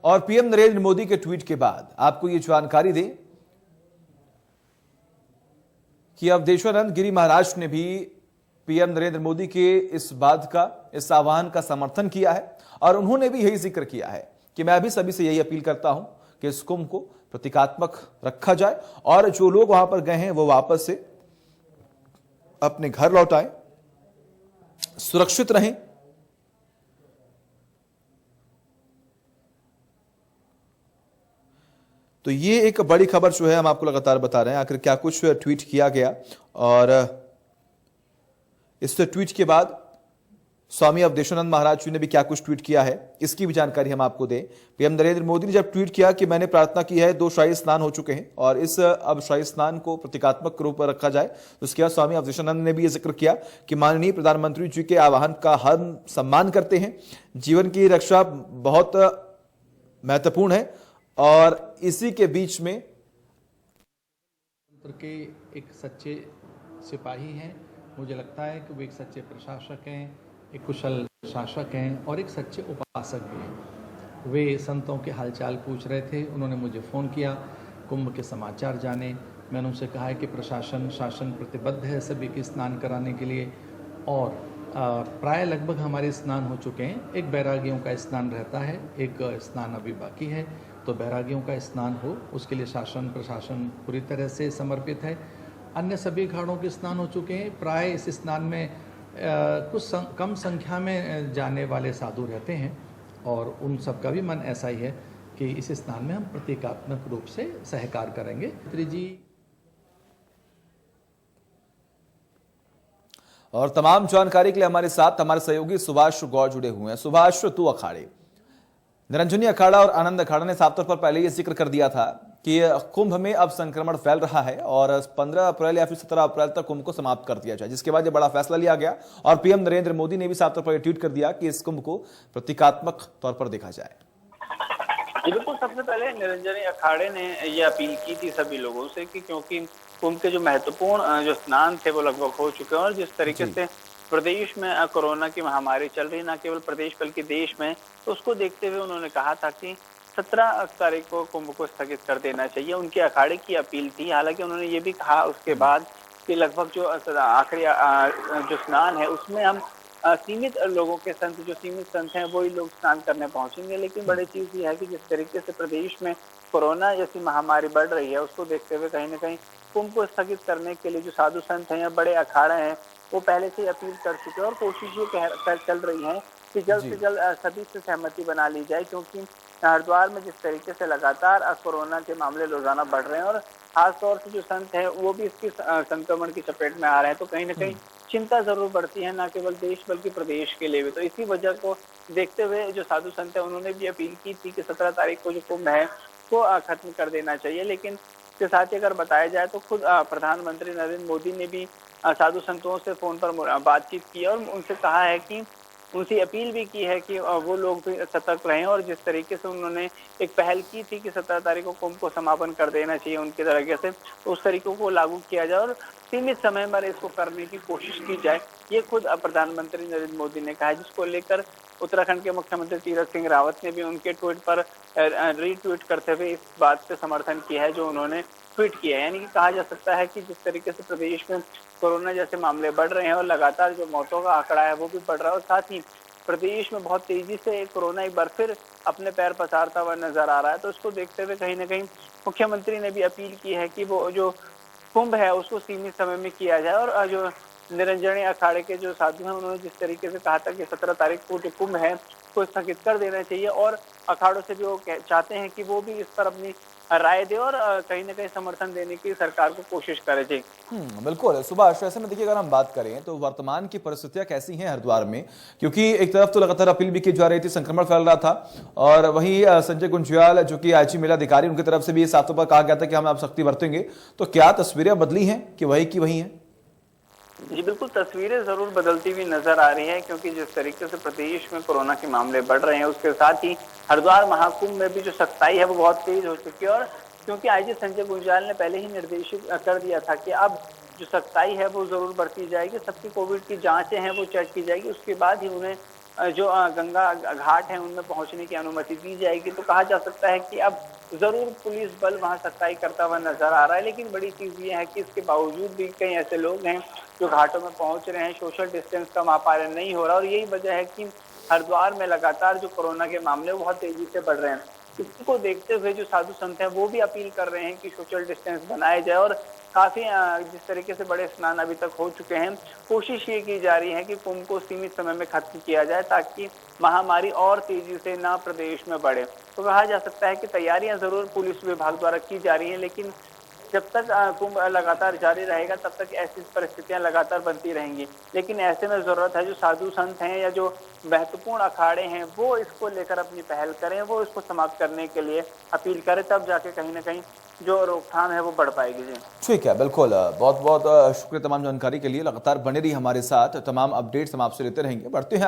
और पीएम नरेंद्र मोदी के ट्वीट के बाद आपको यह जानकारी दें कि अवधेशानंद गिरी महाराज ने भी पीएम नरेंद्र मोदी के इस आह्वान का समर्थन किया है और उन्होंने भी यही जिक्र किया है कि मैं भी सभी से यही अपील करता हूं कि इस कुंभ को प्रतीकात्मक रखा जाए और जो लोग वहां पर गए हैं वो वापस से अपने घर लौट आए, सुरक्षित रहें। तो ये एक बड़ी खबर जो है हम आपको लगातार बता रहे हैं आखिर क्या कुछ ट्वीट किया गया और इस ट्वीट के बाद स्वामी अवधेशानंद महाराज जी ने भी क्या कुछ ट्वीट किया है इसकी भी जानकारी हम आपको दें। पीएम नरेंद्र मोदी ने जब ट्वीट किया कि मैंने प्रार्थना की है, 2 शाही स्नान हो चुके हैं और इस अब शाही स्नान को प्रतीकात्मक रूप में रखा जाए, तो उसके बाद स्वामी अवधेशानंद ने भी यह जिक्र किया कि माननीय प्रधानमंत्री जी के आह्वान का हम सम्मान करते हैं। जीवन की रक्षा बहुत महत्वपूर्ण है और इसी के बीच में के एक सच्चे सिपाही हैं। मुझे लगता है कि वो एक सच्चे प्रशासक हैं, एक कुशल शासक हैं और एक सच्चे उपासक भी हैं। वे संतों के हालचाल पूछ रहे थे, उन्होंने मुझे फ़ोन किया, कुंभ के समाचार जाने। मैंने उनसे कहा है कि शासन प्रतिबद्ध है सभी के स्नान कराने के लिए और प्राय लगभग हमारे स्नान हो चुके हैं। एक बैरागियों का स्नान रहता है, एक स्नान अभी बाकी है, तो बैरागियों का स्नान हो उसके लिए शासन प्रशासन पूरी तरह से समर्पित है। अन्य सभी अखाड़ों के स्नान हो चुके हैं। प्राय इस स्नान में कुछ कम संख्या में जाने वाले साधु रहते हैं और उन सब का भी मन ऐसा ही है कि इस स्नान में हम प्रतीकात्मक रूप से सहकार करेंगे। जी और तमाम जानकारी के लिए हमारे साथ हमारे सहयोगी सुभाष गौर जुड़े हुए हैं। सुभाष, तू अखाड़े निरंजनी अखाड़ा और आनंद अखाड़ा ने साफ तौर पर पहले यह जिक्र कर दिया था कि कुंभ में अब संक्रमण फैल रहा है और 15 अप्रैल या फिर 17 अप्रैल तक कुंभ को समाप्त कर दिया जाए, जिसके बाद यह बड़ा फैसला लिया गया और पीएम नरेंद्र मोदी ने भी साफ तौर पर ट्वीट कर दिया कि इस कुंभ को प्रतीकात्मक तौर पर देखा जाए। बिल्कुल, सबसे पहले निरंजनी अखाड़े ने यह अपील की थी सभी लोगों से कि क्योंकि कुंभ के जो महत्वपूर्ण जो स्नान थे वो लगभग हो चुके हैं और जिस तरीके से प्रदेश में कोरोना की महामारी चल रही, न केवल प्रदेश बल्कि देश में, तो उसको देखते हुए उन्होंने कहा था कि 17 तारीख को कुंभ को स्थगित कर देना चाहिए। उनके अखाड़े की अपील थी। हालांकि उन्होंने ये भी कहा उसके बाद कि लगभग जो आखिरी जो स्नान है उसमें हम सीमित लोगों के संत, जो सीमित संत हैं वही लोग स्नान करने पहुंचेंगे। लेकिन बड़ी चीज ये है कि जिस तरीके से प्रदेश में कोरोना जैसी महामारी बढ़ रही है उसको देखते हुए कहीं ना कहीं कुंभ को स्थगित करने के लिए जो साधु संत हैं या बड़े अखाड़े हैं वो पहले से अपील कर चुके हैं और कोशिश ये चल रही है कि जल्द से जल्द सभी से सहमति बना ली जाए, क्योंकि हरिद्वार में जिस तरीके से लगातार कोरोना के मामले रोजाना बढ़ रहे हैं और खासतौर से जो संत हैं वो भी इसकी संक्रमण की चपेट में आ रहे हैं, तो कहीं ना कहीं चिंता जरूर बढ़ती है, न केवल देश बल्कि प्रदेश के लिए भी। तो इसी वजह को देखते हुए जो साधु संत है उन्होंने भी अपील की थी कि 17 तारीख को जो कुंभ है वो खत्म कर देना चाहिए। लेकिन इसके साथ ही अगर बताया जाए तो खुद प्रधानमंत्री नरेंद्र मोदी ने भी साधु संतों से फोन पर बातचीत की और उनसे कहा है कि उनसे अपील भी की है कि वो लोग भी सतर्क रहें और जिस तरीके से उन्होंने एक पहल की थी कि 17 तारीख को कुंभ को समापन कर देना चाहिए उनके तरीके से, तो उस तरीकों को लागू किया जाए और सीमित समय में इसको करने की कोशिश की जाए। ये खुद प्रधानमंत्री नरेंद्र मोदी ने कहा है, जिसको लेकर उत्तराखंड के मुख्यमंत्री तीरथ सिंह रावत ने भी उनके ट्वीट पर रीट्वीट करते हुए इस बात से समर्थन किया है जो उन्होंने ट्वीट किया है। यानी कि कहा जा सकता है कि जिस तरीके से प्रदेश में कोरोना जैसे मामले बढ़ रहे हैं और लगातार जो मौतों का आंकड़ा है वो भी बढ़ रहा है और साथ ही प्रदेश में बहुत तेजी से कोरोना एक बार फिर अपने पैर पसारता हुआ नजर आ रहा है, तो उसको देखते हुए कहीं ना कहीं मुख्यमंत्री ने भी अपील की है कि वो जो कुंभ है उसको सीमित समय में किया जाए। और जो निरंजनी अखाड़े के जो साधु हैं उन्होंने जिस तरीके से कहा था कि 17 तारीख को जो कुंभ है उसको स्थगित कर देना चाहिए और अखाड़ों से भी वो चाहते हैं कि वो भी इस पर अपनी राय दे और कहीं ना कहीं समर्थन देने की सरकार को कोशिश करे। जी बिल्कुल सुभाष, ऐसे में देखिए अगर हम बात करें तो वर्तमान की परिस्थितियां कैसी हैं हरिद्वार में, क्योंकि एक तरफ तो लगातार अपील भी की जा रही थी, संक्रमण फैल रहा था और वहीं संजय गुंज्याल जो कि आईजी मेला अधिकारी उनकी तरफ से भी साफ तौर पर कहा गया था कि हम आप सख्ती बरतेंगे, तो क्या तस्वीरें बदली हैं कि वही की वही हैं? जी बिल्कुल, तस्वीरें जरूर बदलती हुई नजर आ रही है, क्योंकि जिस तरीके से प्रदेश में कोरोना के मामले बढ़ रहे हैं उसके साथ ही हरिद्वार महाकुंभ में भी जो सख्ताई है वो बहुत तेज हो चुकी है। और क्योंकि आईजी संजय गुंज्याल ने पहले ही निर्देशित कर दिया था कि अब जो सख्ताई है वो जरूर बढ़ती जाएगी, सबकी कोविड की जांचें हैं वो चेक की जाएगी, उसके बाद ही उन्हें जो गंगा घाट हैं उनमें पहुंचने की अनुमति दी जाएगी। तो कहा जा सकता है कि अब जरूर पुलिस बल वहां सख्ताई करता हुआ नजर आ रहा है, लेकिन बड़ी चीज ये है कि इसके बावजूद भी कई ऐसे लोग हैं जो घाटों में पहुंच रहे हैं, सोशल डिस्टेंस का वहां पालन नहीं हो रहा, और यही वजह है कि हरिद्वार में लगातार जो कोरोना के मामले बहुत तेजी से बढ़ रहे हैं। इसी को देखते हुए जो साधु संत हैं वो भी अपील कर रहे हैं कि सोशल डिस्टेंस बनाया जाए, और काफी जिस तरीके से बड़े स्नान अभी तक हो चुके हैं, कोशिश ये की जा रही है कि कुंभ को सीमित समय में खत्म किया जाए ताकि महामारी और तेजी से ना प्रदेश में बढ़े। तो कहा जा सकता है कि तैयारियां जरूर पुलिस विभाग द्वारा की जा रही हैं, लेकिन जब तक कुंभ लगातार जारी रहेगा तब तक ऐसी परिस्थितियां लगातार बनती रहेंगी। लेकिन ऐसे में जरूरत है जो साधु संत हैं या जो महत्वपूर्ण अखाड़े हैं वो इसको लेकर अपनी पहल करें, वो इसको समाप्त करने के लिए अपील करें, तब जाके कहीं ना कहीं जो रोकथाम है वो बढ़ पाएगी। जी ठीक है, बिल्कुल। बहुत बहुत शुक्रिया तमाम जानकारी के लिए। लगातार बने रही हमारे साथ, तमाम अपडेट्स हम आपसे लेते रहेंगे। बढ़ते हैं